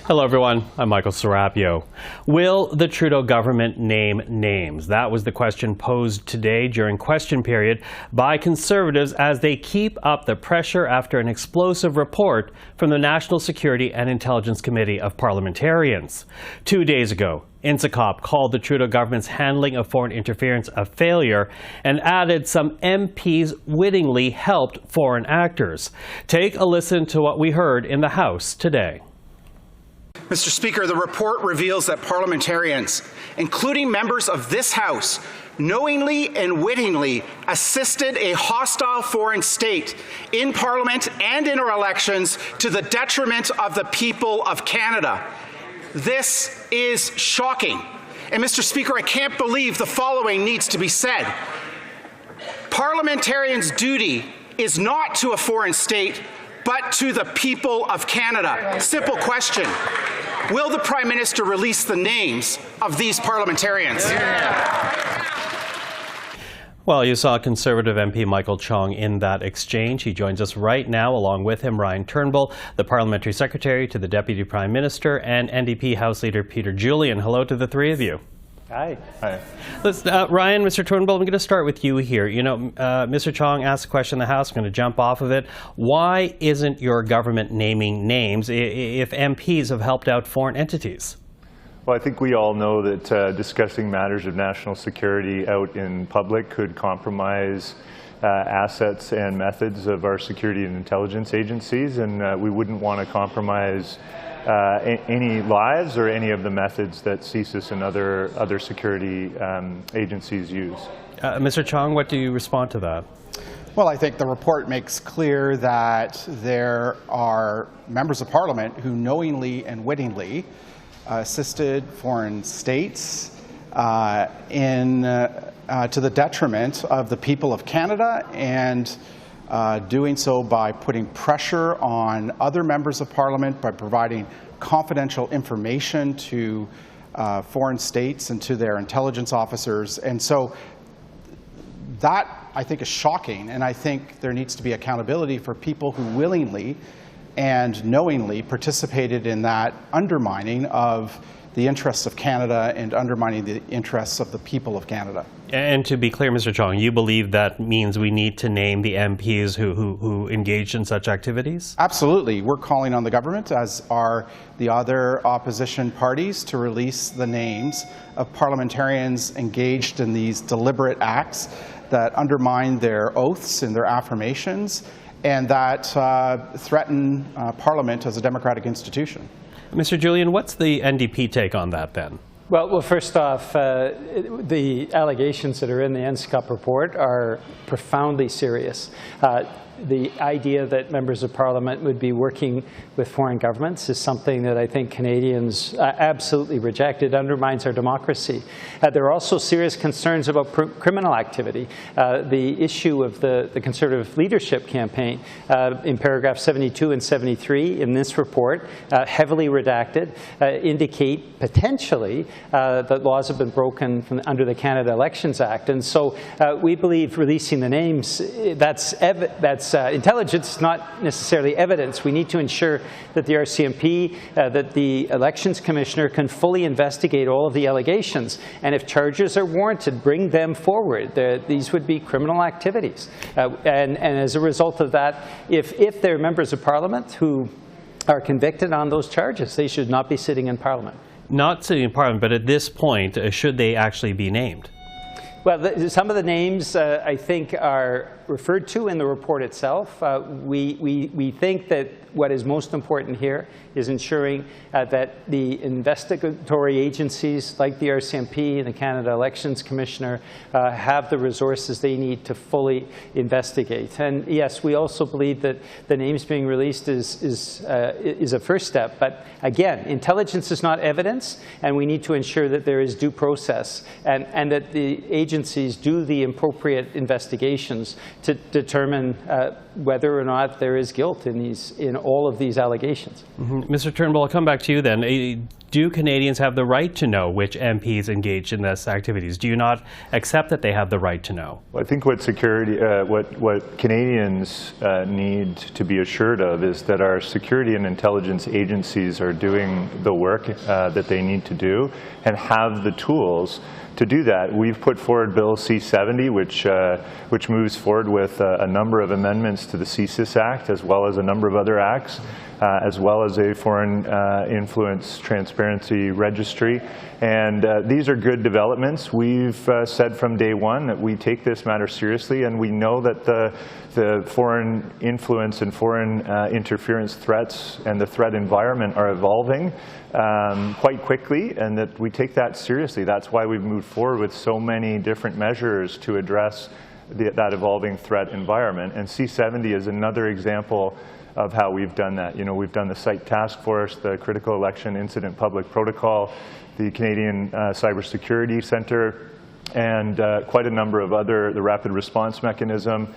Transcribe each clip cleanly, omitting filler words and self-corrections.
Hello everyone, I'm Michael Serapio. Will the Trudeau government name names? That was the question posed today during question period by Conservatives as they keep up the pressure after an explosive report from the National Security and Intelligence Committee of Parliamentarians. 2 days ago, NSCIOP called the Trudeau government's handling of foreign interference a failure and added some MPs wittingly helped foreign actors. Take a listen to what we heard in the House today. Mr. Speaker, the report reveals that parliamentarians, including members of this House, knowingly and wittingly assisted a hostile foreign state in Parliament and in our elections to the detriment of the people of Canada. This is shocking. And Mr. Speaker, I can't believe the following needs to be said. Parliamentarians' duty is not to a foreign state, but to the people of Canada. Simple question. Will the Prime Minister release the names of these parliamentarians? Well, you saw Conservative MP Michael Chong in that exchange. He joins us right now, along with him Ryan Turnbull, the Parliamentary Secretary to the Deputy Prime Minister, and NDP House Leader Peter Julian. Hello to the three of you. Hi. Hi. Ryan, Mr. Turnbull, I'm going to start with you here. You know, Mr. Chong asked a question in the House. I'm going to jump off of it. Why isn't your government naming names if MPs have helped out foreign entities? Well, I think we all know that discussing matters of national security out in public could compromise assets and methods of our security and intelligence agencies, and we wouldn't want to compromise any lives or any of the methods that CSIS and other security agencies use. Mr. Chong, what do you respond to that? Well, I think the report makes clear that there are members of Parliament who knowingly and wittingly assisted foreign states to the detriment of the people of Canada, and doing so by putting pressure on other members of Parliament, by providing confidential information to foreign states and to their intelligence officers. And so that, I think, is shocking, and I think there needs to be accountability for people who willingly and knowingly participated in that undermining of the interests of Canada and undermining the interests of the people of Canada. And to be clear, Mr. Chong, you believe that means we need to name the MPs who engaged in such activities? Absolutely. We're calling on the government, as are the other opposition parties, to release the names of parliamentarians engaged in these deliberate acts that undermine their oaths and their affirmations, and that threaten Parliament as a democratic institution. Mr. Julian, what's the NDP take on that then? Well, first off, the allegations that are in the NSCIOP report are profoundly serious. The idea that members of Parliament would be working with foreign governments is something that I think Canadians absolutely reject. It undermines our democracy. There are also serious concerns about criminal activity. The issue of the Conservative leadership campaign in paragraph 72 and 73 in this report, heavily redacted, indicate potentially that laws have been broken under the Canada Elections Act. And so we believe releasing the names, that's intelligence, not necessarily evidence. We need to ensure that the RCMP, that the Elections Commissioner can fully investigate all of the allegations. And if charges are warranted, bring them forward. These would be criminal activities. And as a result of that, if they're members of Parliament who are convicted on those charges, they should not be sitting in Parliament. Not sitting in Parliament, but at this point, should they actually be named? Well, some of the names, I think, are referred to in the report itself. We think that what is most important here is ensuring that the investigatory agencies like the RCMP and the Canada Elections Commissioner have the resources they need to fully investigate. And yes, we also believe that the names being released is a first step. But again, intelligence is not evidence, and we need to ensure that there is due process and that the agencies do the appropriate investigations to determine whether or not there is guilt in all of these allegations. Mr. Turnbull, I'll come back to you then. Do Canadians have the right to know which MPs engaged in this activities? Do you not accept that they have the right to know? Well, I think what Canadians need to be assured of is that our security and intelligence agencies are doing the work that they need to do and have the tools to do that. We've put forward Bill C-70, which moves forward with a number of amendments to the CSIS Act, as well as a number of other acts, as well as a Foreign Influence Transparency Registry. And these are good developments. We've said from day one that we take this matter seriously, and we know that the foreign influence and foreign interference threats and the threat environment are evolving quite quickly, and that we take that seriously. That's why we've moved forward with so many different measures to address that evolving threat environment. And C-70 is another example of how we've done that. You know, we've done the Site Task Force, the Critical Election Incident Public Protocol, the Canadian Cybersecurity Centre, and quite a number of other, the Rapid Response Mechanism.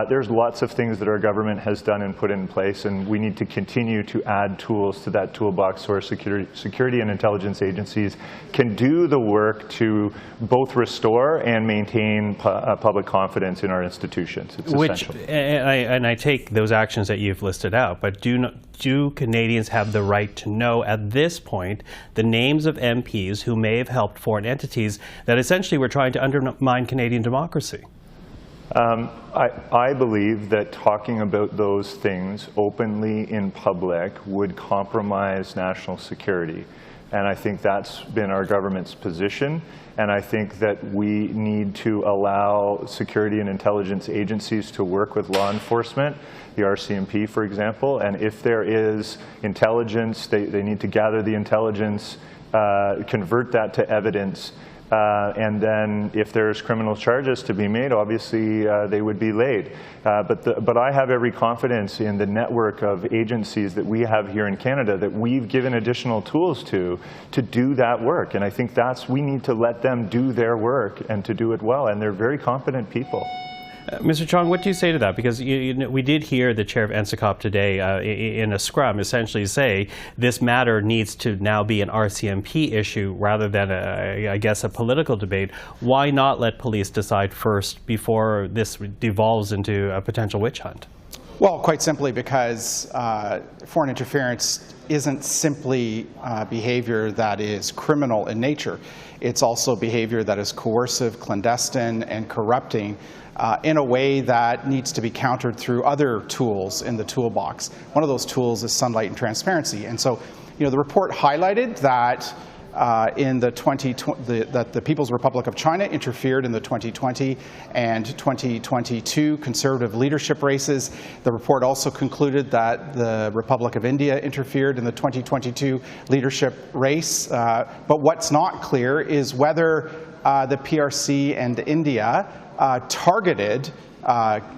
There's lots of things that our government has done and put in place, and we need to continue to add tools to that toolbox so our security and intelligence agencies can do the work to both restore and maintain public confidence in our institutions. It's essential. And I take those actions that you've listed out, but do Canadians have the right to know at this point the names of MPs who may have helped foreign entities that essentially were trying to undermine Canadian democracy? I believe that talking about those things openly in public would compromise national security. And I think that's been our government's position. And I think that we need to allow security and intelligence agencies to work with law enforcement, the RCMP, for example. And if there is intelligence, they need to gather the intelligence, convert that to evidence. And then if there's criminal charges to be made, obviously they would be laid. But I have every confidence in the network of agencies that we have here in Canada that we've given additional tools to do that work. And I think we need to let them do their work and to do it well. And they're very competent people. Mr. Chong, what do you say to that? Because we did hear the chair of NSCIOP today in a scrum essentially say this matter needs to now be an RCMP issue rather than, I guess, a political debate. Why not let police decide first before this devolves into a potential witch hunt? Well, quite simply because foreign interference isn't simply behavior that is criminal in nature. It's also behavior that is coercive, clandestine, and corrupting in a way that needs to be countered through other tools in the toolbox. One of those tools is sunlight and transparency. And so, the report highlighted that that the People's Republic of China interfered in the 2020 and 2022 Conservative leadership races. The report also concluded that the Republic of India interfered in the 2022 leadership race. But what's not clear is whether the PRC and India targeted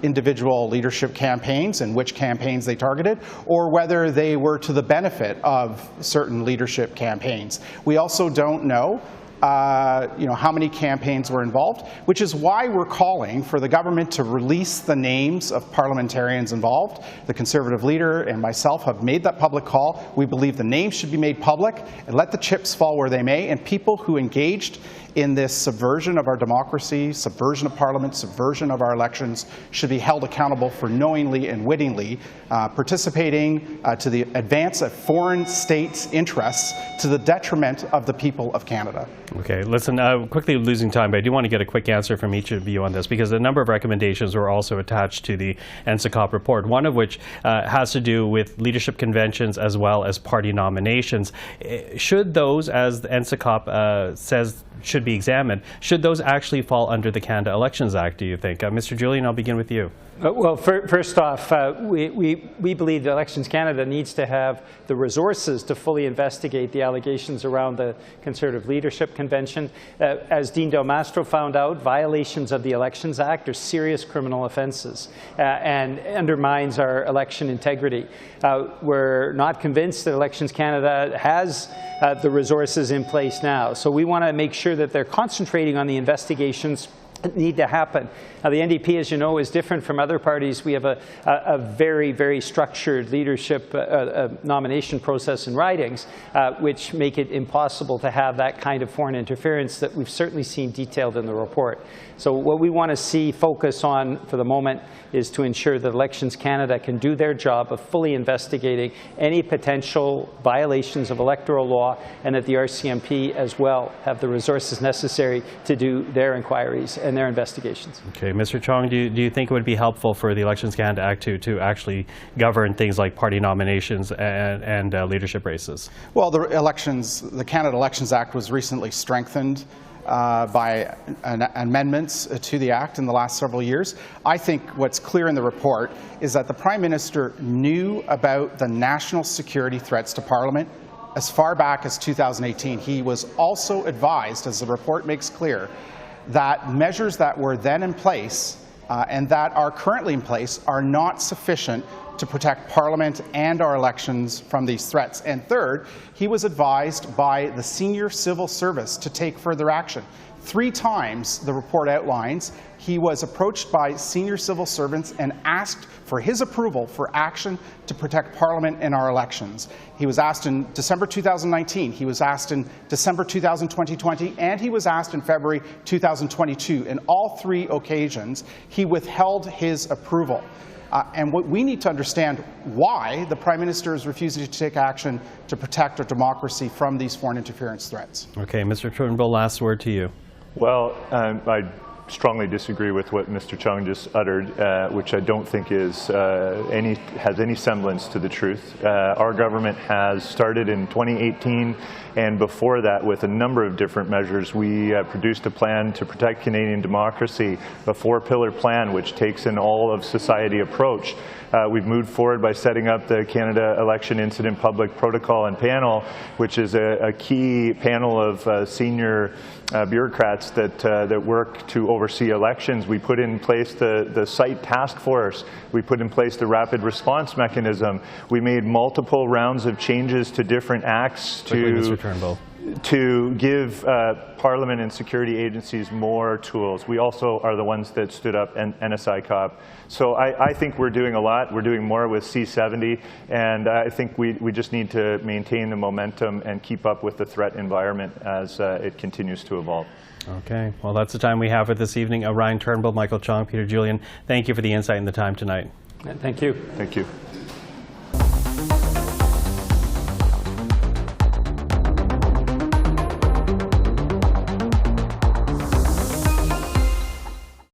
individual leadership campaigns and which campaigns they targeted, or whether they were to the benefit of certain leadership campaigns. We also don't know how many campaigns were involved, which is why we're calling for the government to release the names of parliamentarians involved. The Conservative leader and myself have made that public call. We believe the names should be made public and let the chips fall where they may, and people who engaged in this subversion of our democracy, subversion of Parliament, subversion of our elections should be held accountable for knowingly and wittingly participating to the advance of foreign states' interests to the detriment of the people of Canada. Okay, listen, quickly losing time, but I do want to get a quick answer from each of you on this because a number of recommendations were also attached to the NSCIOP report, one of which has to do with leadership conventions as well as party nominations. Should those, as the NSCIOP says, should be examined, should those actually fall under the Canada Elections Act, do you think? Mr. Julian, I'll begin with you. Well, first off, we believe that Elections Canada needs to have the resources to fully investigate the allegations around the Conservative Leadership Convention. As Dean Del Mastro found out, violations of the Elections Act are serious criminal offenses and undermines our election integrity. We're not convinced that Elections Canada has the resources in place now. So we want to make sure that they're concentrating on the investigations need to happen. Now, the NDP, as you know, is different from other parties. We have a very, very structured leadership nomination process and ridings, which make it impossible to have that kind of foreign interference that we've certainly seen detailed in the report. So what we want to see focus on for the moment is to ensure that Elections Canada can do their job of fully investigating any potential violations of electoral law, and that the RCMP as well have the resources necessary to do their inquiries and their investigations. Okay, Mr. Chong, do you think it would be helpful for the Elections Canada Act to actually govern things like party nominations and leadership races? Well, the Canada Elections Act was recently strengthened by amendments to the Act in the last several years. I think what's clear in the report is that the Prime Minister knew about the national security threats to Parliament as far back as 2018. He was also advised, as the report makes clear, that measures that were then in place and that are currently in place are not sufficient to protect Parliament and our elections from these threats. And third, he was advised by the senior civil service to take further action. 3 times, the report outlines, he was approached by senior civil servants and asked for his approval for action to protect Parliament and our elections. He was asked in December 2019, he was asked in December 2020, and he was asked in February 2022. In all 3 occasions, he withheld his approval. And what we need to understand why the Prime Minister is refusing to take action to protect our democracy from these foreign interference threats. Okay, Mr. Turnbull, last word to you. Well, I strongly disagree with what Mr. Chong just uttered, which I don't think is has any semblance to the truth. Our government has started in 2018, and before that with a number of different measures. We produced a plan to protect Canadian democracy, a 4-pillar plan which takes an all-of-society approach. We've moved forward by setting up the Canada Election Incident Public Protocol and Panel, which is a key panel of senior bureaucrats that work to oversee elections. We put in place the site task force. We put in place the rapid response mechanism. We made multiple rounds of changes to different acts to give Parliament and security agencies more tools. We also are the ones that stood up NSCIOP. So I think we're doing a lot. We're doing more with C70, and I think we just need to maintain the momentum and keep up with the threat environment as it continues to evolve. Okay, well, that's the time we have for this evening. Ryan Turnbull, Michael Chong, Peter Julian, thank you for the insight and the time tonight. Thank you. Thank you.